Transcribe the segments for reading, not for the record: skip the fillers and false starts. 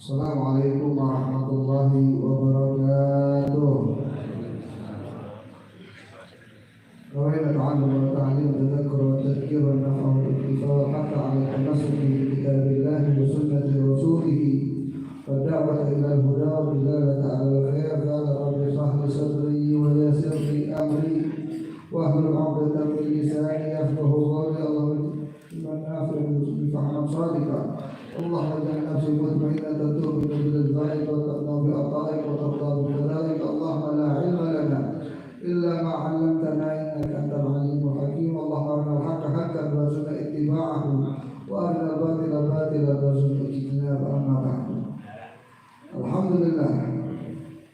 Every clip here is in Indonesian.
Assalamualaikum warahmatullahi wabarakatuh. Rawaiنا التعلم والتعليم والتذكر والتذكير والنفع والاكتفاء حتى على التمسك بكتاب الله وسنة رسوله والدعوة إلى الهدى والدلالة على الخير. قال رب اشرح لي صدري ويسر لي أمري واحلل عقدة من لساني يفقهوا قولي. اللهم من آخر بفهم صادقا. اللهم اجعل نفسي مطمئنة تؤمن بالغيب وتقنع بعطائك وترضى بكذلك. اللهم لا علم لنا إلا ما علمتنا إنك أنت العليم الحكيم. اللهم أرنا الحق حقا وارزقنا اتباعه وأرنا الباطل باطلا وارزقنا اجتنابه. أما بعد. Alhamdulillah,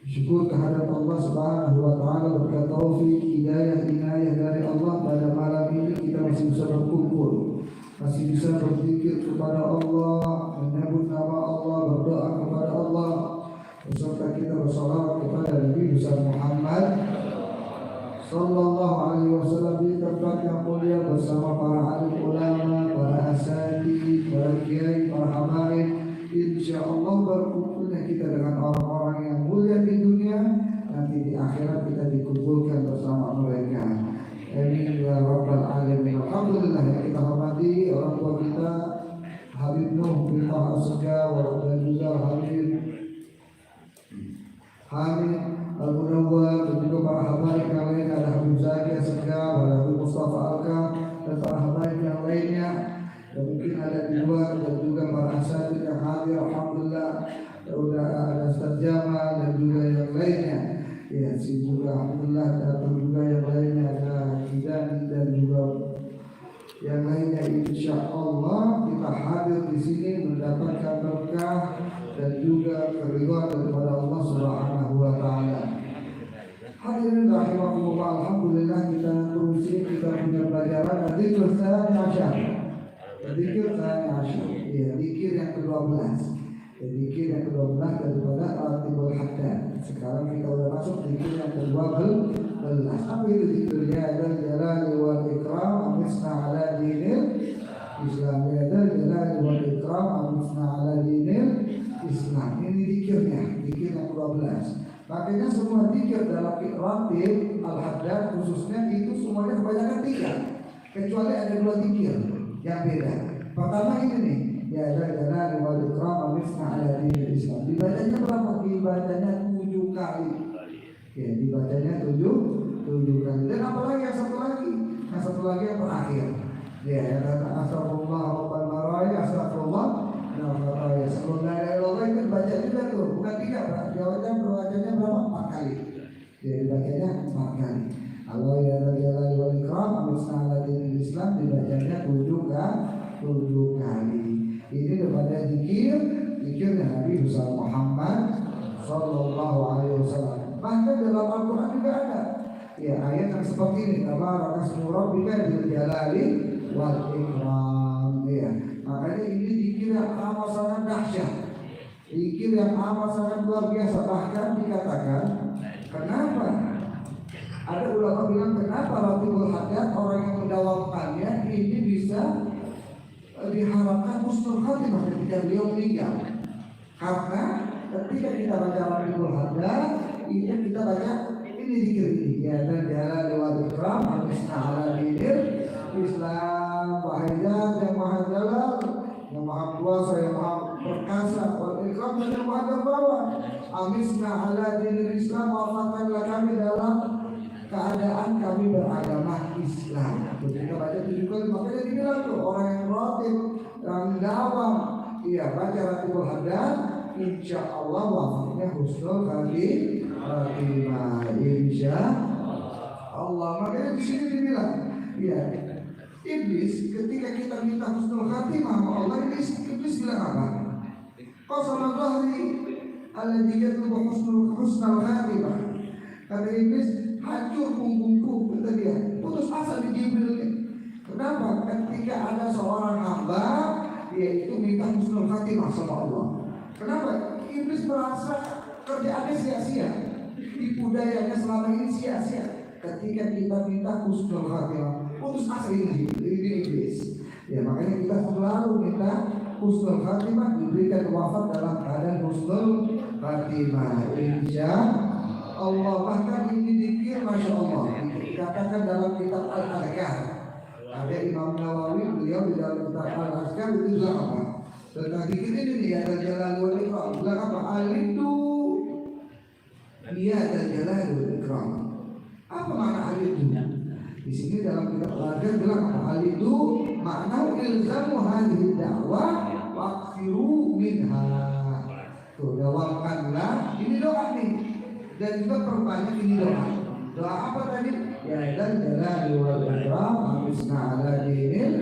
syukur kehadirat Allah Subhanahu wa taala, berkat taufik, hidayah, inayah dari Allah pada malam ini kita masih bisa berkumpul, masih bisa berzikir kepada Allah, menyebut nama Allah, berdoa kepada Allah, beserta kita bersalawat kepada Nabi besar Muhammad sallallahu alaihi wasallam di tempat yang mulia bersama para alim ulama, para asatidz, para kiai, para habaib. Insyaallah berkumpulnya kita dengan orang-orang yang mulia di dunia, nanti di akhirat kita dikumpulkan bersama mereka. Amin ya rabbal alamin. Alhamdulillah, yang kita hormati orang tua kita Habib Nuh bin Taha Asga dan juga Habib Hamid Al-Munawwar dan juga para habaib yang lain, ada Habib Zaki Asga, ada Habib Mustafa Alka dan para habaib yang lainnya. Dan mungkin ada di luar dan juga para asatidz yang hadir. Alhamdulillah, sudah ada Ustaz Jamal dan juga yang lainnya. Ya, sih juga alhamdulillah datang juga yang lainnya, ada Hidani dan juga yang lainnya. Insyaallah kita hadir di sini mendapatkan berkah dan juga keridhaan daripada Allah Subhanahu wa taala. Hadirin rahimakumullah, alhamdulillah kita terusin kita punya pelajaran dzikr asyar. Dzikir asyar, ya, dzikir yang ke-12. Dzikir yang ke-12 daripada Ratibul Haddad. Sekarang kita sudah masuk dzikir yang ke-12. Apa itu dzikir? Ya dzal jalali wal ikram amisna ala dinil Islam. Ya dzal jalali wal ikram amisna ala dinil Islam. Ini dzikirnya, dzikir yang ke-12. Makanya semua dzikir dalam Ratib Al-Haddad khususnya itu semuanya kebanyakan 3, kecuali ada 2 dzikir yang beda. Pertama ini nih, ya dzal jalali wal ikram amisna ala dinil Islam. Dibacanya berapa? Dibacanya 7 kali. Ya, dibacanya 7 kali. Dan apalagi yang satu lagi? Yang satu lagi yang terakhir. Ya, yang kata astagfirullah rabbal baraya, astagfirullah nafaya. Sebelum la ilaha illallah itu dibaca juga tuh, bukan 3, Pak. Bacanya berapa? 4 kali. Ya, dibacanya 4 kali. Allah ya jalali wal ikram amisna ala dinil Islam dibacanya 7 kali. Ini daripada zikirnya Nabi besar Muhammad sallallahu alaihi wasallam. Bahkan dalam Al-Qur'an juga ada ya ayat yang seperti ini, tabaraka ismu rabbika dzil jalali wal ikram. Ya, makanya ini zikir yang amat sangat dahsyat. Zikir yang amat sangat luar biasa. Bahkan dikatakan, kenapa? Ada ulama bilang kenapa Ratibul Haddad orang yang mendawamkannya ini bisa diharapkan husnul khatimah ketika beliau meninggal. Karena ketika kita baca Ratibul Haddad, ini kita baca ini zikir ini. Ya dan jalali wal ikram amisna ala dinil Islam. Wahaidat yang maha jalal, yang maha kuasa, yang maha perkasa, wal ikram yang maha terbawa. Amisna ala dinil Islam, wafatkanlah kami dalam keadaan kami beragama Islam. Ketika baca 7 kali, makanya dibilang tuh orang yang ratib, yang dawam, iya baca Ratibul Haddad, insya Allah wafatnya husnul khatimah. Insya Allah. Makanya di sini dibilang, iya iblis ketika kita minta husnul khatimah sama Allah, iblis bilang apa? Qasama dhahri alladhi yatlubu husnul khatimah. Kata iblis, hancur punggungku, kata dia, putus asa di Jibril ini. Kenapa? Ketika ada seorang hamba, dia itu minta husnul khatimah sama Allah. Kenapa? Iblis merasa kerjaannya sia-sia, tipu dayanya selama ini sia-sia. Ketika kita minta husnul khatimah, putus asa ini iblis. Ya makanya kita selalu minta husnul khatimah, diberikan wafat dalam keadaan husnul khatimah. Insya Allah. Bahkan ini dikir, masya Allah, dikatakan dalam kitab Al-Adhkar. Ada Imam Nawawi, beliau di dalam kitab Al-Adhkar itu bilang apa? Tentang dikir ini ya Jalal wal Ikram. Bilang apa? Alidu ya Jalal wal Ikram. Apa makna alidu? Di sini dalam kitab Al-Adhkar bilang apa? Alidu makna ilzamu hadhihi da'wah waqfiru minha. Tuh, dawamkanlah, ini doa nih. Dan juga perbanyak ini doa. Doa apa tadi? Ya dan jalali wal ikram amisna ala dinil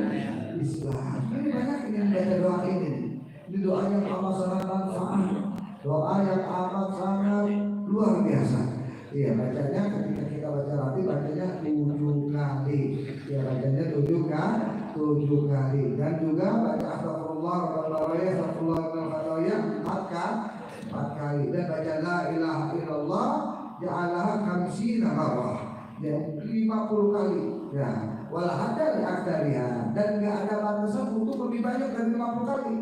Islam. Ini banyak ini baca doa ini. Ini doa yang amat sangat manfaat. Doa yang amat sangat luar biasa. Iya, bacanya ketika kita baca rati bacanya 7 kali. Ya, bacanya 7 kali. Dan juga baca astagfirullah wa 4 kali. Dan baca la ilaha illallah ja'alaha khamsina marrah. Ya, 50 kali. Ya, wala hadda li aktsariha. Dan enggak ada batasan untuk lebih banyak dari 50 kali.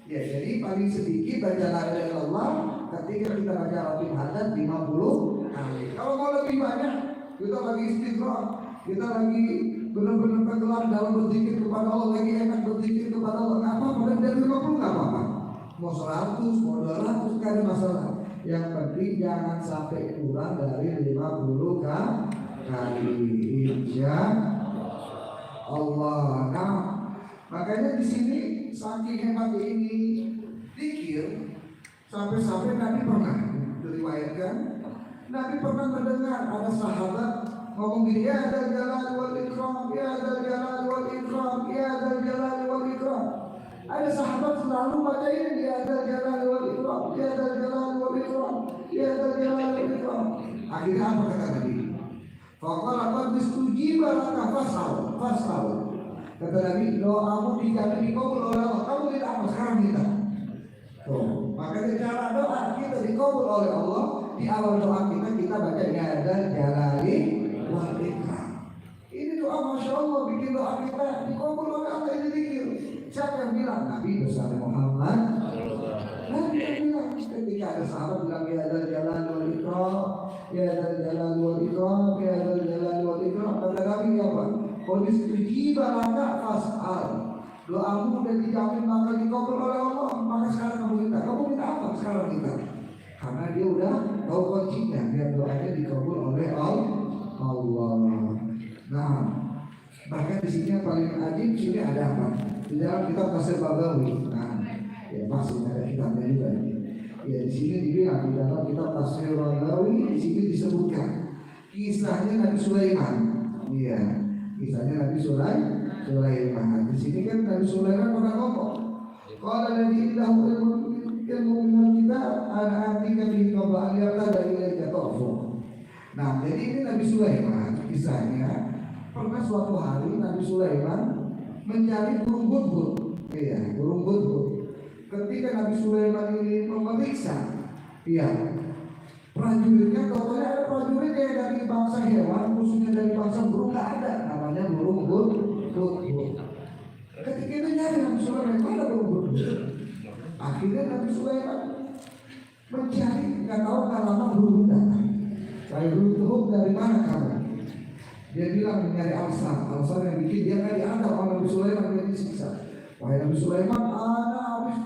Ya, jadi paling sedikit baca la ilaha illallah ketika kita baca Rabbul Haddad 50 kali. Kalau mau lebih banyak, kita lagi istighfar, kita lagi benar-benar tenggelam dalam berzikir kepada Allah, lagi enak berzikir kepada Allah. Enggak apa-apa, dari 50 enggak apa-apa. Mau 100, mau 200 enggak ada masalah. Yang penting jangan sampai kurang dari 50 kali. Insya Allah. Nah, makanya di sini saking hebat ini zikir sampai-sampai Nabi pernah diriwayatkan, Nabi pernah mendengar ada sahabat ngomong gini, ya dzal jalal wal ikram, ya dzal jalal wal ikram, ya dzal jalal wal ikram. Ada sahabat selalu baca ini, ya dzal jalal wal ikram, ya dzal jalal wal ikram, ya dzal jalal wal ikram. Akhirnya apa kata Nabi? Faqala qad istujiba laka fasal. Kata Nabi, doamu dijamin dikabul oleh Allah. Kamu minta apa sekarang minta. Tuh, makanya cara doa kita dikabul oleh Allah. Di awal doa kita baca ya dzal jalali wal ikram. Ini doa masya Allah bikin doa kita dikabul oleh Allah. Ini zikir. Siapa yang bilang? Nabi besar Muhammad. Nabi yang bilang ketika ada sahabat bilang ya dzal jalali wal ikram, ya dzal jalali wal ikram, ya dzal jalali wal ikram. Kata Nabi apa? Kondis tujiba laka fas'al. Doamu udah dijamin maka dikabul oleh Allah. Maka sekarang kamu minta. Kamu minta apa sekarang minta? Karena dia udah tahu kuncinya biar doanya dikabul oleh Allah. Nah, bahkan di sini yang paling ajib sini ada apa? Di dalam kitab Tafsir Baghawi. Nah, ya pasti ada kitabnya juga. Ya di sini dibilang di dalam kitab Tafsir Baghawi di sini disebutkan kisahnya Nabi Sulaiman. Iya. Kisahnya Nabi Sulaiman. Di sini kan Nabi Sulaiman pernah ngomong, qala alladzi indahu ilmu minal kitab ana atika bihi qabla an yartada ilaika tarfu. Nah, jadi ini Nabi Sulaiman kisahnya pernah suatu hari Nabi Sulaiman mencari burung budbud. Iya, burung budbud. Ketika Nabi Sulaiman ini memeriksa, prajuritnya, katanya ada prajurit yang dari bangsa hewan, khususnya dari bangsa burung nggak ada, namanya burung budbud. Ketika itu nyari Nabi Sulaiman, mana burung budbud? Akhirnya Nabi Sulaiman mencari, nggak tahu lama burung datang. Saya burung dari mana kamu? Dia bilang mencari alasan yang bikin dia nggak dianggap oleh Nabi Sulaiman, dia disiksa. Wahai Nabi Sulaiman, anak habis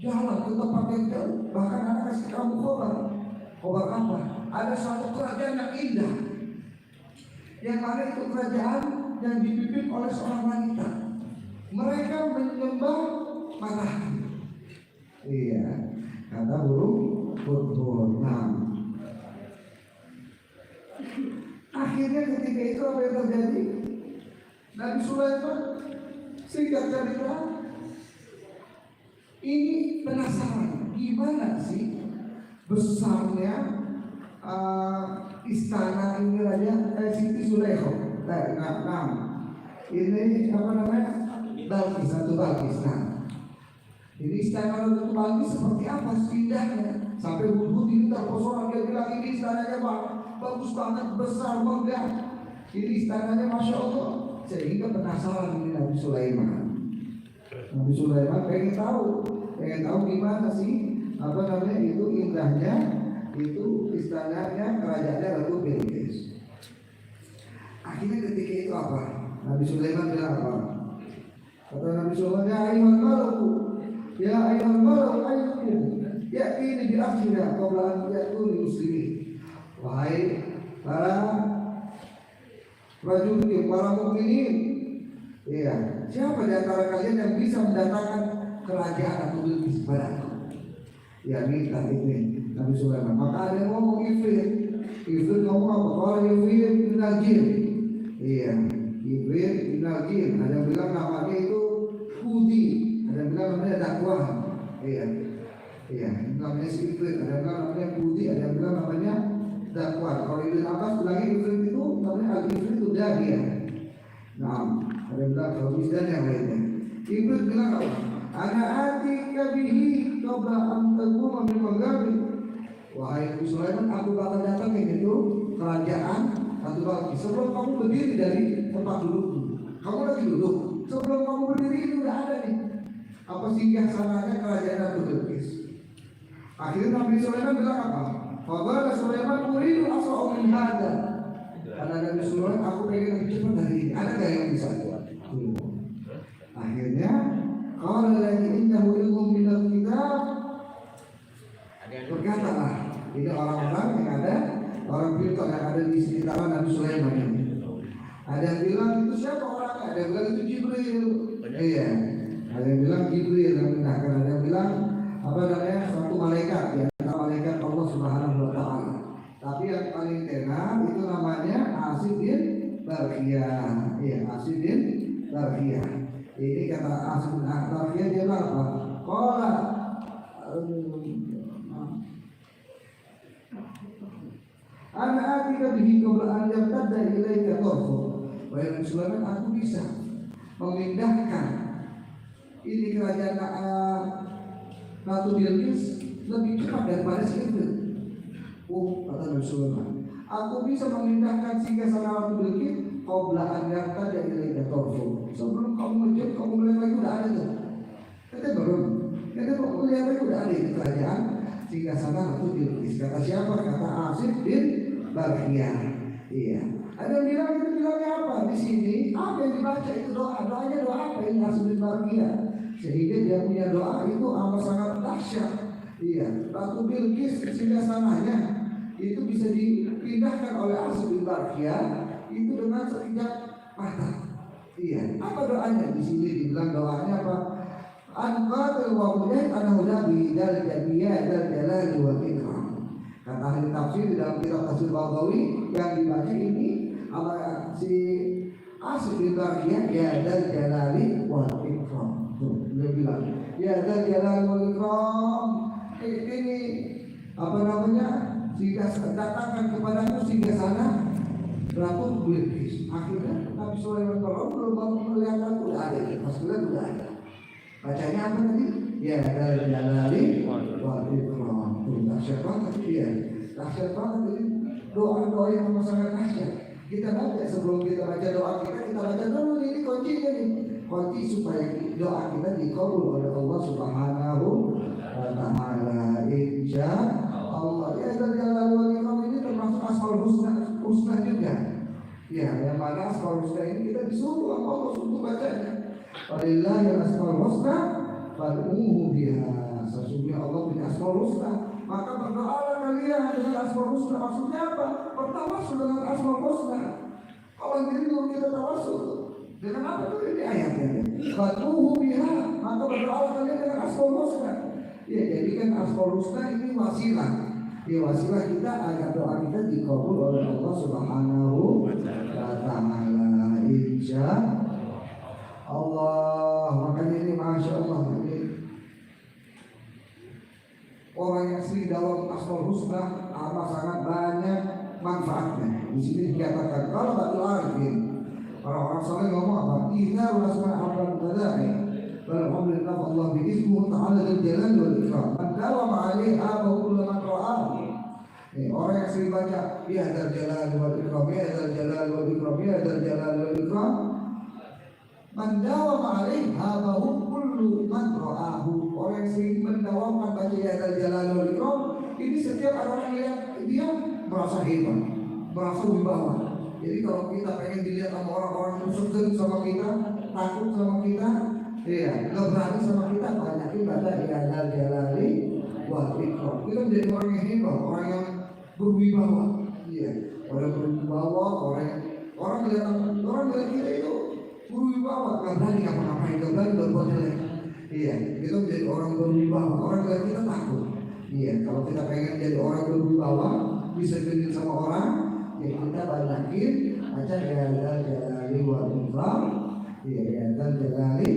jalan ke tempat yang jauh, bahkan anak kasih kamu kabar apa? Ada suatu kerajaan yang indah, yang mana itu kerajaan yang dipimpin oleh seorang wanita. Mereka menyembah matahari. Iya, kata burung budbud. Nah, akhirnya ketika itu apa yang terjadi? Nabi Sulaiman singkat cerita ini penasaran gimana sih besarnya istana ini raja Siti Zulaikha. Nah, ini apa namanya? Balkis atau Balkis. Nah, ini istana Ratu Balkis seperti apa indahnya sampai budbud ini terpesona. Dia bilang ini istananya bagus banget, besar, megah. Ini istananya masya Allah. Sehingga penasaran ini Nabi Sulaiman. Nabi Sulaiman pengen tahu gimana sih itu indahnya itu istananya kerajaannya Ratu Bilqis. Akhirnya ketika itu apa? Nabi Sulaiman bilang apa? Kata Nabi Sulaiman, ya ayuhal malau ayyukum ya'tini bi akhirah qabla an ya'tuni muslimin. Wahai para prajurit, para mukminin, iya, siapa di antara kalian yang bisa mendatangkan kerajaan atau Bilqis padaku? Ya minta ini Nabi Sulaiman. Maka ada yang ngomong Ifrit ngomong apa? Kalau Ifrit bin al-Jin, iya, Ifrit bin al-Jin. Ada yang bilang namanya itu Hudi, ada yang bilang namanya Dakwah, iya, namanya si Ifrit. Ada yang bilang namanya Hudi, ada yang bilang namanya Dakwah. Kalau Ibn Abbas bilangnya Ifrit itu namanya al-Ifrit itu Dahiyah. Nah, ada yang bilang Khamis dan yang lainnya. Ifrit bilang apa? Ana atika bihi qabla an taquma min maghrib. Wahai Nabi Sulaiman, aku bakal datang itu kerajaan Ratu Bilqis sebelum kamu berdiri dari tempat dudukmu. Kamu lagi duduk, sebelum kamu berdiri itu udah ada nih apa singgah sananya kerajaan Ratu Bilqis. Akhirnya Nabi Sulaiman bilang apa? Faqala Sulaiman uridu asra'u min hadza. Karena Nabi Sulaiman, aku pengen lebih cepat dari ini. Ada nggak yang bisa? Akhirnya qala lagi innahu ilmun minal kitab. Berkatalah ini orang-orang yang ada, orang pintar yang ada di sekitaran Nabi Sulaiman ini. Ada yang bilang itu siapa orangnya? Ada yang bilang itu Jibril. Iya. Ada yang bilang Jibril yang menahkan. Ada yang bilang suatu malaikat, ya, malaikat Allah Subhanahu Wa Taala. Tapi yang paling tenar itu namanya Asid bin Barqiyah. Iya, Asid bin Barqiyah. Ini kata Asid bin Barqiyah dia bilang apa? Qala ana atika bihi qabla an yabtada ilaika tarfu. Wahai Nabi Sulaiman, aku bisa memindahkan ini kerajaan Ratu Bilqis lebih cepat daripada si Ifrit. Kata Nabi Sulaiman, aku bisa memindahkan singgasana Ratu Bilqis qabla an yabtada ilaika tarfu. Sebelum kamu menjemput, kamu melihat lagi udah ada tuh. Kata kamu melihat lagi udah ada di kerajaan singgasana Ratu Bilqis. Kata siapa? Kata Asid bin Barqiyah. Iya. Ada yang bilang itu bilangnya apa? Di sini apa yang dibaca itu doanya doa apa ini Asid bin Barqiyah? Sehingga dia punya doa itu amat sangat dahsyat. Iya. Ratu Bilqis singgasananya itu bisa dipindahkan oleh Asid bin Barqiyah itu dengan sekejap mata. Iya. Apa doanya? Di sini dibilang doanya apa? An-qatil wa mujahid an-hudabi dal jabiyah dal jalali wal ikram. Kata ahli tafsir di dalam kitab tafsir Baghawi yang dibaca ini apa si Asid bin Barqiyah ya dal jalali wal ikram. Dia bilang ya dal jalali wal ikram. Ini apa namanya? Jika datangkan kepadamu sehingga sana Ratu Bilqis. Akhirnya Nabi Sulaiman belum melihat udah ada, maksudnya udah ada. Bacanya apa tadi? Ya dal jalali wal ikram. Dahsyat banget dia, dahsyat banget ini doa-doa yang sangat dahsyat. Kita baca sebelum kita baca doa kita baca dulu ini kuncinya nih, kunci supaya doa kita dikabul oleh Allah Subhanahu Wa Taala. Insya Allah. Ya dan jalan wali kami ini termasuk asmaul husna juga. Ya, yang mana asmaul husna ini kita disuruh Allah untuk bacanya. Walillahi asmaul husna fad'uhu biha. Sesungguhnya Allah punya asmaul husna. Maka berdoalah kalian dengan asmaul husna. Maksudnya apa? Bertawasul dengan asmaul husna. Kalau ini dulu kita tawasul dengan apa tuh ini ayatnya? Fad'uhu biha. Maka berdoalah kalian dengan asmaul husna. Ya, jadi kan asmaul husna ini wasilah. Ya, wasilah kita agar doa kita dikabul oleh Allah Subhanahu Wa Taala. Insya Allah. Makanya ini masya Allah ini orang yang sering dalam asmaul husna amat sangat banyak manfaatnya. Di sini dikatakan kalau batul arifin orang-orang soleh ngomong apa? Kita asma abad tada'i alhamdulillah Allah bi'ismuhu ta'ala dan jalan wal ikram mandala ma'alih apa kullu man ra'ah. Orang yang sering baca ya dal jalal wal ikram ya dal jalal wal ikram ya dal jalal wal ikram Mendawam alaih habahu kullu man ra'ahu. Orang yang sering mendawamkan baca ya dzal jalali wal ikram, ini setiap orang yang lihat dia merasa hebat, merasa wibawa. Jadi kalau kita pengen dilihat sama orang-orang yang segan sama kita, takut sama kita, iya, nggak berani sama kita, banyakin baca ya dzal jalali wal ikram. Kita menjadi orang yang hebat, orang yang berwibawa. Iya, orang berwibawa, orang melihat kita itu berwibawa, nggak berani ngapa-ngapain, nggak berani berbuat jelek. Iya, kita menjadi orang berwibawa, orang yang kita takut. Iya, kalau kita pengen jadi orang berwibawa, bisa genit sama orang, ya kita banyakin baca ya dzal jalali wal ikram. Iya, ya dzal jalali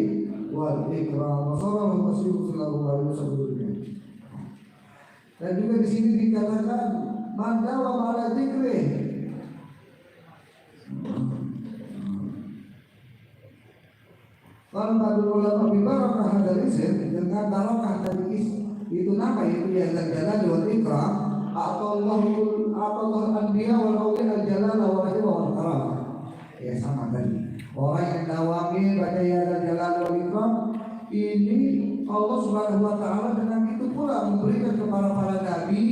wal ikram. Wassallallahu alaihi wasallam. Dan juga di sini dikatakan man dawama ala dzikrih. Kalau badul ulama bibarakah hadal isim, dengan barokah tadi itu nama itu ya dzal jalali wal ikram. Atallahul anbiya wal awliya al jalala wal hibah wal karamah. Ya sama tadi. Orang yang dawami baca ya dzal jalali wal ikram, ini Allah Subhanahu wa taala dengan itu pula memberikan kepada para nabi,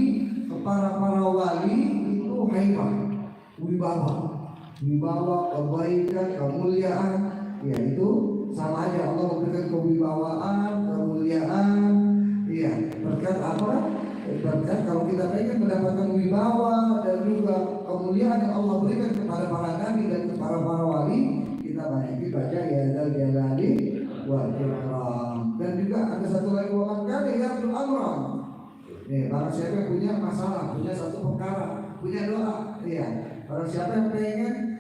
kepada para wali itu haibah, wibawa, kebaikan, kemuliaan, yaitu sama aja Allah memberikan kewibawaan, kemuliaan, iya. Berkat apa? Berkat kalau kita pengen mendapatkan wibawa dan juga kemuliaan yang Allah berikan kepada para nabi dan kepada para wali, kita banyak baca ya dzal jalali wal ikram. Dan juga ada satu lagi waman kana yarjul amran. Nih, barang siapa yang punya masalah, punya satu perkara, punya doa, iya. Barang siapa yang pengen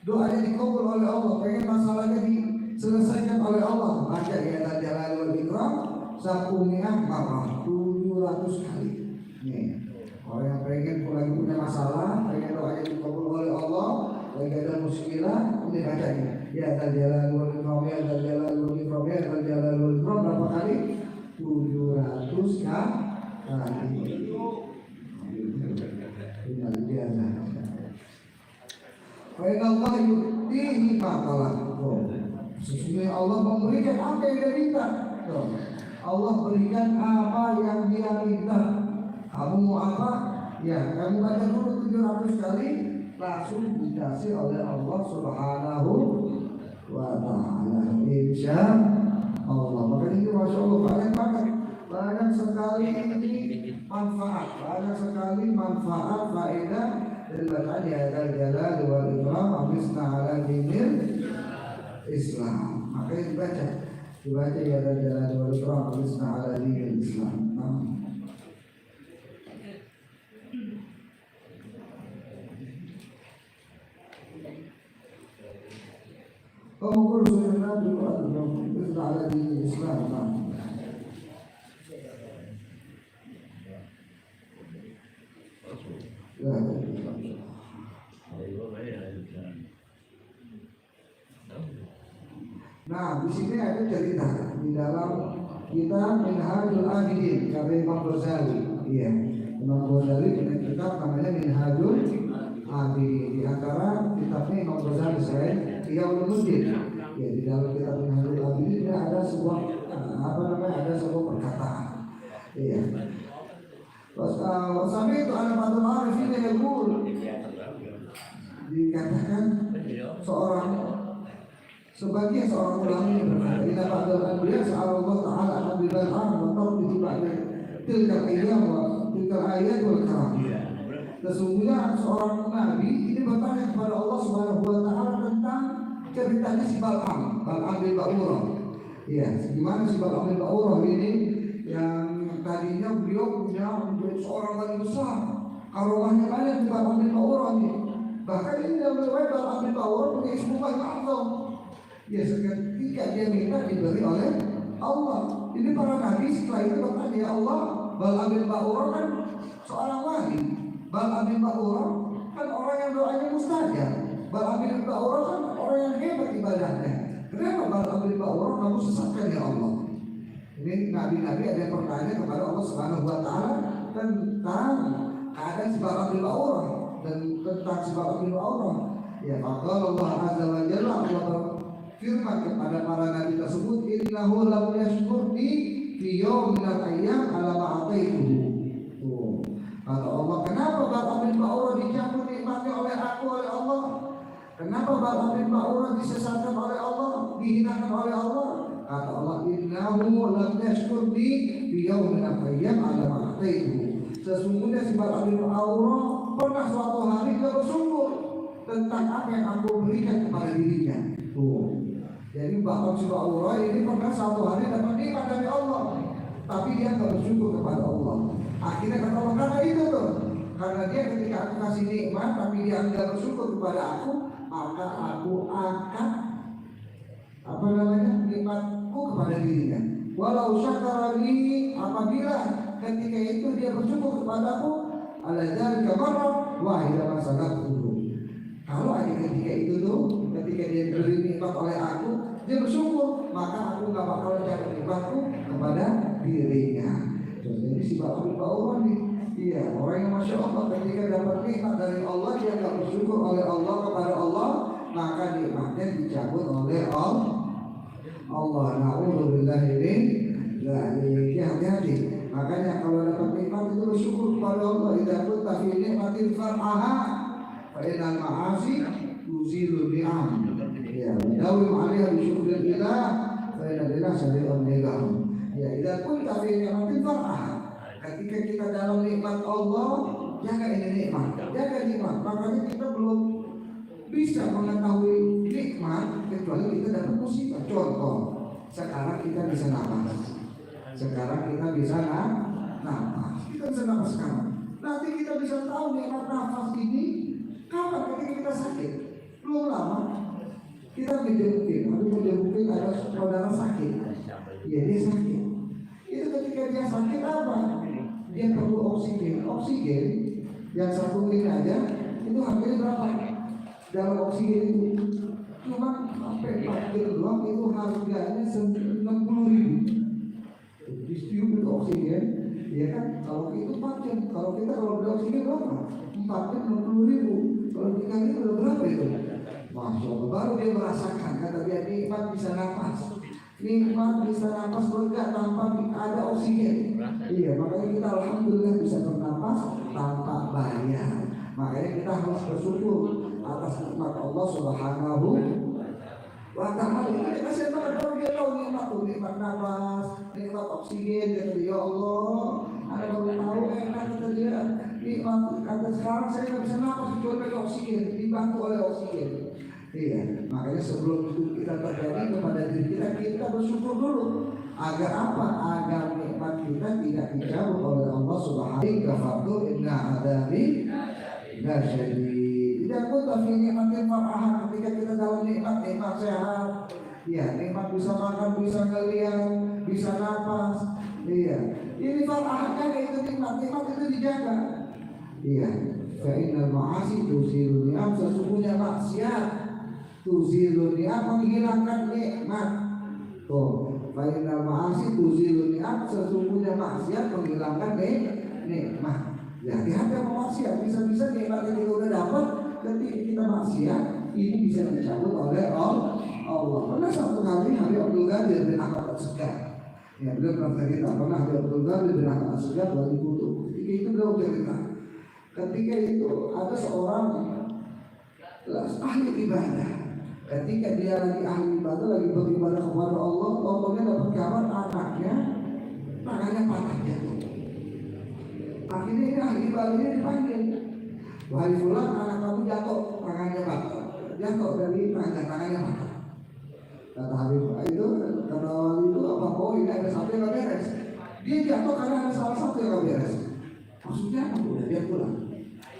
doanya dikabul oleh Allah, pengen masalahnya diselesaikan oleh Allah, baca ya dzal jalali wal ikram 100 marrah, 700 kali. Nih, orang yang pengen lagi punya masalah, pengen doanya dikabul oleh Allah, lagi ada muskilah, ini bacanya ya dzal jalali wal ikram, ya dzal jalali wal ikram, ya dzal jalali wal ikram berapa kali? 700 kali. Ini biasa. Fa Allah yu'tihi ma'alah. Sesungguhnya Allah memberikan apa yang dia minta. Allah berikan apa yang dia minta. Kamu mau apa? Ya, kamu baca dulu 700 kali, langsung dikasih oleh Allah Subhanahu wa ta'ala. Insya Allah. Maka ini Masya Allah banyak sekali ini manfaat, faedah dari bacaan ya dzal jalali wal ikram amisna ala dinil Islam. Makanya dibaca ya dzal jalali wal ikram amisna ala dinil Islam. Pengukur sunnah juga amisna ala dinil Islam. Nah, di sini ada cerita di dalam kitab Minhajul Abidin karya Imam Ghazali. Iya, Imam Ghazali punya kitab namanya Minhajul Abidin. Di antara kitabnya Imam Ghazali saya Ulumuddin. Ya, di dalam kitab Minhajul Abidin ada sebuah ada sebuah perkataan. Iya. Wasami itu ada batu arifin yang dikatakan sebagian seorang ulama ini berkata, "Inna ba'dal anbiya sa'ala Allah ta'ala an bil arm wa tarbihi ba'da tilka ayyam wa tilka ayat wal karam." Sesungguhnya seorang nabi ini bertanya kepada Allah Subhanahu wa taala tentang ceritanya si Bal'am bin Ba'urah. Iya, gimana si Bal'am bin Ba'urah ini yang tadinya beliau punya menjadi seorang wali besar, karomahnya banyak di Bal'am bin Ba'urah ini. Bahkan ini dalam riwayat Bal'am bin Ba'urah punya ismu Bal'am. Ya, ketika dia minta diberi oleh Allah. Ini para nabi setelah itu bertanya, ya Allah, Bal'am bin Ba'urah kan seorang wali. Bal'am bin Ba'urah kan orang yang doanya mustajab. Bal'am bin Ba'urah kan orang yang hebat ibadahnya. Kenapa Bal'am bin Ba'urah kamu sesatkan ya Allah? Ini nabi-nabi ada yang bertanya kepada Allah Subhanahu wa taala tentang keadaan si Bal'am bin Ba'urah dan tentang si Bal'am bin Ba'urah. Ya, maka Allah Azza wa Jalla Allah firman kepada para nabi tersebut, innahu lam yashkurni fi yawmin minal ayyam ala ma ataituhu. Kata Allah, kenapa Bal'am bin Ba'urah dicabut nikmatnya oleh aku, oleh Allah? Kenapa Bal'am bin Ba'urah disesatkan oleh Allah, dihinakan oleh Allah? Kata Allah, innahu lam yashkurni fi yawmin minal ayyam ala ma ataituhu. Sesungguhnya si Bal'am bin Ba'urah pernah suatu hari dia bersyukur tentang apa yang aku berikan kepada dirinya. Jadi Bal'am bin Ba'urah ini pernah suatu hari dapat nikmat dari Allah, tapi dia tidak bersyukur kepada Allah. Akhirnya kata Allah, karena itu tuh, karena dia ketika aku kasih nikmat tapi dia tidak bersyukur kepada aku, maka aku akan nikmatku kepada dirinya. Walau syakarani, apabila ketika itu dia bersyukur kepadaku, ala dzalika marra wahidan sanatuhu. Kalau aja ketika itu tuh, ketika dia diberi nikmat oleh aku, dia bersyukur, maka aku nggak bakal cari nikmatku kepada dirinya. Jadi si Bal'am bin Ba'urah nih, iya, orang yang masya Allah ketika dapat nikmat dari Allah dia nggak bersyukur oleh Allah kepada Allah, maka nikmatnya dicabut oleh Allah. Na'udzubillahi min dzalik. Hati-hati. Makanya kalau dapat nikmat itu bersyukur kepada Allah. Idza kunta fi nikmatin far'aha fa innal ma'asi tuzilu ni'am. Ya, dawim 'alaiha bi syukril ilah fa inna lillahi syari'un nigam. Ya, idza kunta fi nikmatin far'aha. Ketika kita dalam nikmat Allah, jaga ini nikmat, jaga nikmat. Makanya kita belum bisa mengetahui nikmat kecuali kita dapat musibah. Contoh, sekarang kita bisa napas. Sekarang kita bisa napas. Kita bisa napas sekarang. Nanti kita bisa tahu nikmat nafas ini kapan ketika kita sakit. Belum lama kita menjemukin ada saudara sakit. Ya, dia sakit. Itu ketika dia sakit apa? Dia perlu oksigen. Oksigen yang 1 mili aja itu harganya berapa? Dalam oksigen itu cuma sampai 4 kilo doang itu harganya 60.000. Ditiup itu oksigen, ya kan? Kalau itu 4 jam, kalau beli oksigen berapa? 4 jam 60.000. Kalau 3 kali udah berapa itu? Masya Allah, baru dia merasakan, kata dia nikmat bisa nafas, nikmat bisa nafas lega tanpa ada oksigen. Iya, makanya kita alhamdulillah bisa bernapas tanpa bayar. Makanya kita harus bersyukur atas nikmat Allah Subhanahu wa ta'ala. Ini kasihan banget kalau dia tahu nikmat nafas, nikmat oksigen. Ya Allah, ada baru tahu enak kata dia nikmat. Kata sekarang saya nggak bisa nafas kecuali pakai oksigen, dibantu oleh oksigen. Iya, makanya sebelum itu kita terjadi kepada diri kita bersyukur dulu. Agar apa? Agar nikmat kita tidak dijauh oleh Allah Subhanahu wa ta'ala. Inna adabi la syadid. Tidak pun tapi nikmatin far'ah ketika kita dalam nikmat sehat. Iya, nikmat bisa makan, bisa ngeliat, bisa napas. Iya, ini far'ah kan itu nikmat itu dijaga. Iya, fa innal ma'asi tuzilu ni'am, sesungguhnya maksiat tuzilu ni'am, menghilangkan nikmat. Tuh, fa innal ma'asi tuzilu ni'am, sesungguhnya maksiat menghilangkan nikmat. Ya, hati-hati sama maksiat, bisa-bisa nikmat yang kita udah dapat ketika kita maksiat, ini bisa dicabut oleh Allah. Pernah satu kali Habib Abdul Qadir bin Ahmad As-Segaf, ya beliau pernah cerita, pernah Habib Abdul Qadir bin Ahmad As-Segaf lagi butuh. Ketika itu beliau cerita, ketika itu ada seorang ahli ibadah. Ketika dia lagi ahli ibadah, lagi beribadah kepada Allah, contohnya dapat kabar anaknya tangannya patah jatuh. Akhirnya ini ahli ibadahnya dipanggil, wahai fulan, anak kamu jatuh, tangannya patah, jatuh dari tangannya patah. Kata Habib itu, kata wali itu apa? Oh, ini ada satu yang gak beres. Dia jatuh karena ada salah satu yang gak beres. Maksudnya apa? Udah dia pulang.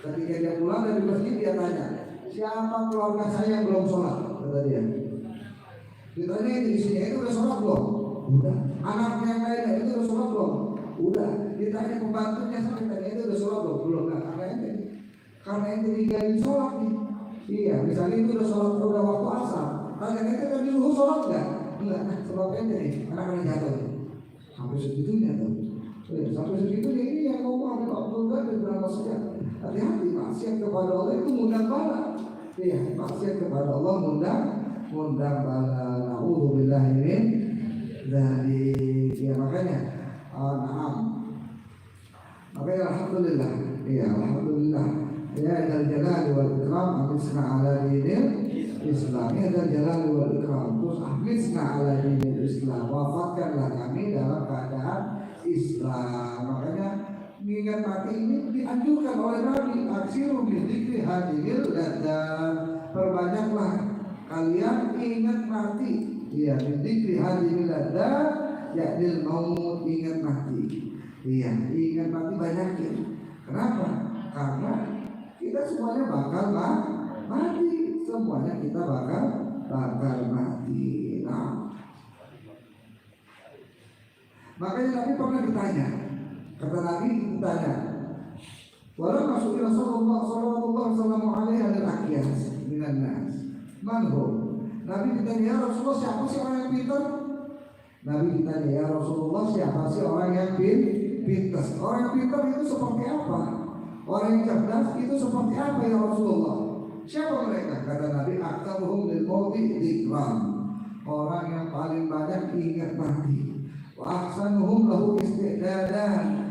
Ketika dia pulang dari masjid, dia tanya, siapa keluarga saya yang belum sholat? Kata dia. Ditanya di sini, itu udah sholat belum? Udah. Anaknya yang lainnya itu udah sholat belum? Udah. Ditanya pembantunya sampai tanya itu udah sholat belum? Belum. Nah, karena ente digaji sholat nih. Iya, misalnya itu udah sholat, udah waktu asar. Tanya ente tadi dulu sholat nggak? Enggak. Sebab ente nih, anak-anak jatuh. Sampai segitunya tuh. Sampai segitunya ini yang ngomong Habib Abdul Qadir berapa saja. Hati-hati, maksiat kepada Allah itu ngundang bala. Iya, maksiat kepada Allah ngundang bala. Na'udzubillahi min dzalik. Ya makanya na'am. Makanya alhamdulillah. Ya alhamdulillah. Ya dzal jalali wal ikram amisna ala dinil Islam. Ya dzal jalali wal ikram. Terus amisna ala dinil Islam. Wafatkanlah kami dalam keadaan Islam. Makanya mengingat mati ini dianjurkan oleh Nabi, aksiru bidzikri hadhil ladzat. Perbanyaklah kalian ingat mati. Iya, bidzikri hadhil ladzat, ya'dil maut, ingat mati. Iya, ingat mati banyakin. Kenapa? Karena kita semuanya bakal mati. Semuanya kita bakal mati. Nah, makanya Nabi pernah ditanya. Kata Nabi ditanya, walau masuk Rasulullah sallallahu alaihi wasallam dengan nas. Manho. Nabi ditanya, ya Rasulullah, siapa sih orang yang pintar? Nabi ditanya, ya Rasulullah, siapa sih orang yang pintar? Orang yang pintar itu seperti apa? Orang yang cerdas itu seperti apa ya Rasulullah? Siapa mereka? Kata Nabi, aktaruhum lil mauti dzikran. Orang yang paling banyak ingat mati. Wa ahsanuhum lahu isti'dadan.